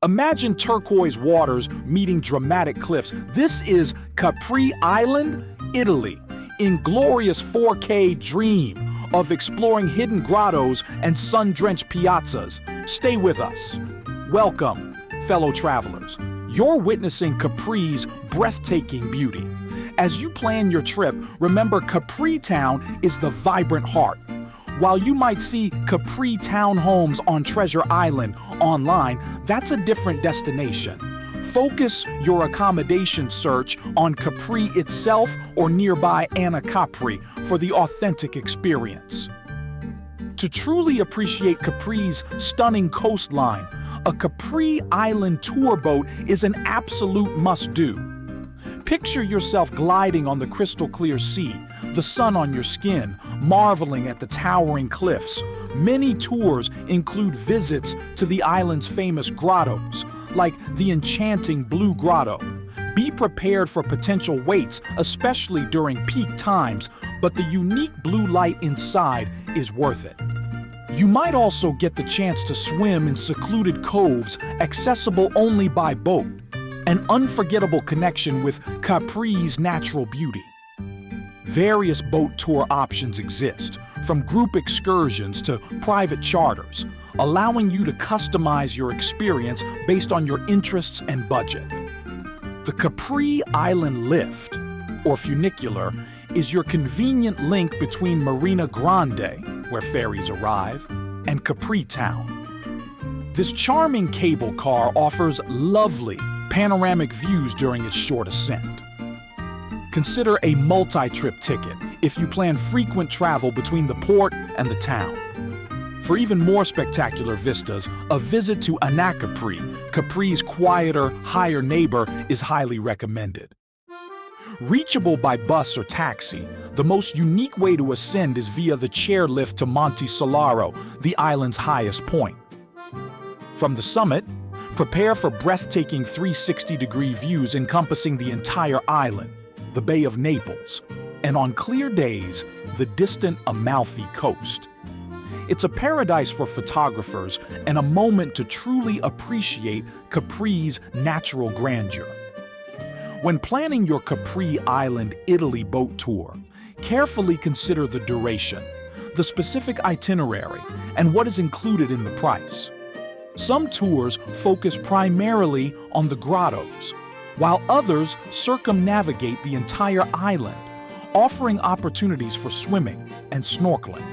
Imagine turquoise waters meeting dramatic cliffs. This is Capri Island, Italy, in glorious 4K dream of exploring hidden grottos and sun-drenched piazzas. Stay with us. Welcome, fellow travelers. You're witnessing Capri's breathtaking beauty. As you plan your trip, remember Capri Town is the vibrant heart. While you might see Capri townhomes on Treasure Island online, that's a different destination. Focus your accommodation search on Capri itself or nearby Anacapri for the authentic experience. To truly appreciate Capri's stunning coastline, a Capri Island tour boat is an absolute must-do. Picture yourself gliding on the crystal-clear sea, the sun on your skin, marveling at the towering cliffs. Many tours include visits to the island's famous grottos, like the enchanting Blue Grotto. Be prepared for potential waits, especially during peak times, but the unique blue light inside is worth it. You might also get the chance to swim in secluded coves accessible only by boat, an unforgettable connection with Capri's natural beauty. Various boat tour options exist, from group excursions to private charters, allowing you to customize your experience based on your interests and budget. The Capri Island Lift, or funicular, is your convenient link between Marina Grande, where ferries arrive, and Capri Town. This charming cable car offers lovely panoramic views during its short ascent. Consider a multi-trip ticket if you plan frequent travel between the port and the town. For even more spectacular vistas, a visit to Anacapri, Capri's quieter, higher neighbor, is highly recommended. Reachable by bus or taxi, the most unique way to ascend is via the chairlift to Monte Solaro, the island's highest point. From the summit, prepare for breathtaking 360-degree views encompassing the entire island, the Bay of Naples, and on clear days, the distant Amalfi Coast. It's a paradise for photographers and a moment to truly appreciate Capri's natural grandeur. When planning your Capri Island, Italy boat tour, carefully consider the duration, the specific itinerary, and what is included in the price. Some tours focus primarily on the grottos, while others circumnavigate the entire island, offering opportunities for swimming and snorkeling.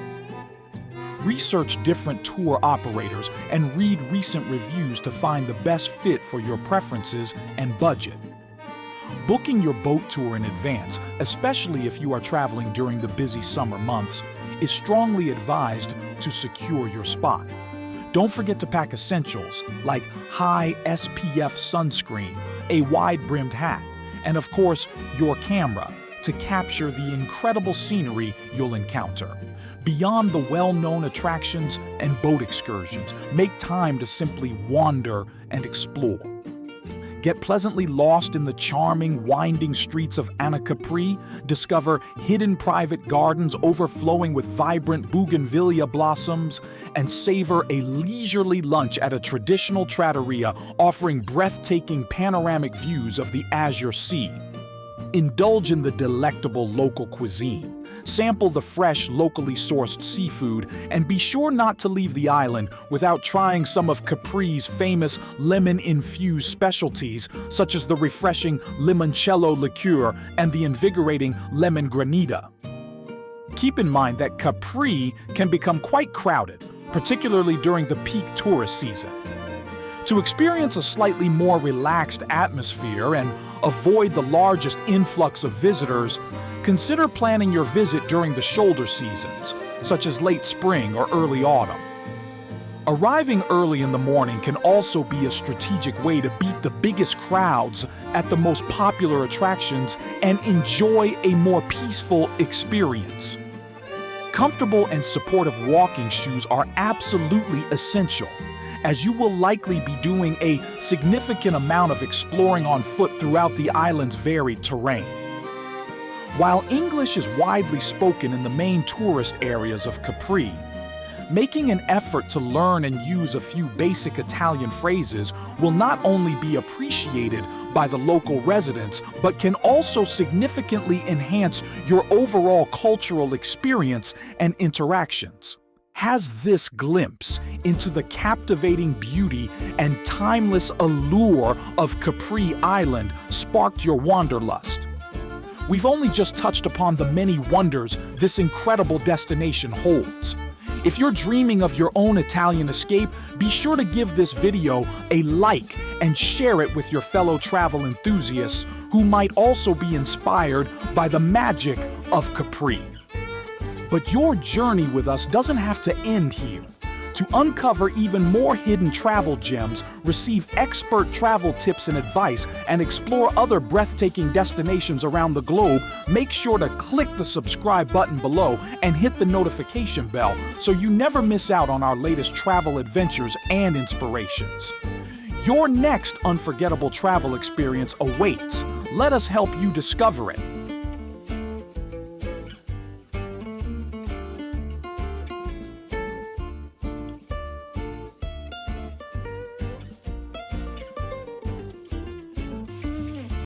Research different tour operators and read recent reviews to find the best fit for your preferences and budget. Booking your boat tour in advance, especially if you are traveling during the busy summer months, is strongly advised to secure your spot. Don't forget to pack essentials like high SPF sunscreen, a wide-brimmed hat, and of course, your camera to capture the incredible scenery you'll encounter. Beyond the well-known attractions and boat excursions, make time to simply wander and explore. Get pleasantly lost in the charming, winding streets of Anacapri, discover hidden private gardens overflowing with vibrant bougainvillea blossoms, and savor a leisurely lunch at a traditional trattoria offering breathtaking panoramic views of the Azure Sea. Indulge in the delectable local cuisine. Sample the fresh, locally sourced seafood, and be sure not to leave the island without trying some of Capri's famous lemon-infused specialties, such as the refreshing limoncello liqueur and the invigorating lemon granita. Keep in mind that Capri can become quite crowded, particularly during the peak tourist season. To experience a slightly more relaxed atmosphere and avoid the largest influx of visitors, consider planning your visit during the shoulder seasons, such as late spring or early autumn. Arriving early in the morning can also be a strategic way to beat the biggest crowds at the most popular attractions and enjoy a more peaceful experience. Comfortable and supportive walking shoes are absolutely essential, as you will likely be doing a significant amount of exploring on foot throughout the island's varied terrain. While English is widely spoken in the main tourist areas of Capri, Making an effort to learn and use a few basic Italian phrases will not only be appreciated by the local residents, but can also significantly enhance your overall cultural experience and interactions. Has this glimpse into the captivating beauty and timeless allure of Capri Island sparked your wanderlust? We've only just touched upon the many wonders this incredible destination holds. If you're dreaming of your own Italian escape, be sure to give this video a like and share it with your fellow travel enthusiasts who might also be inspired by the magic of Capri. But your journey with us doesn't have to end here. To uncover even more hidden travel gems, receive expert travel tips and advice, and explore other breathtaking destinations around the globe, make sure to click the subscribe button below and hit the notification bell so you never miss out on our latest travel adventures and inspirations. Your next unforgettable travel experience awaits. Let us help you discover it.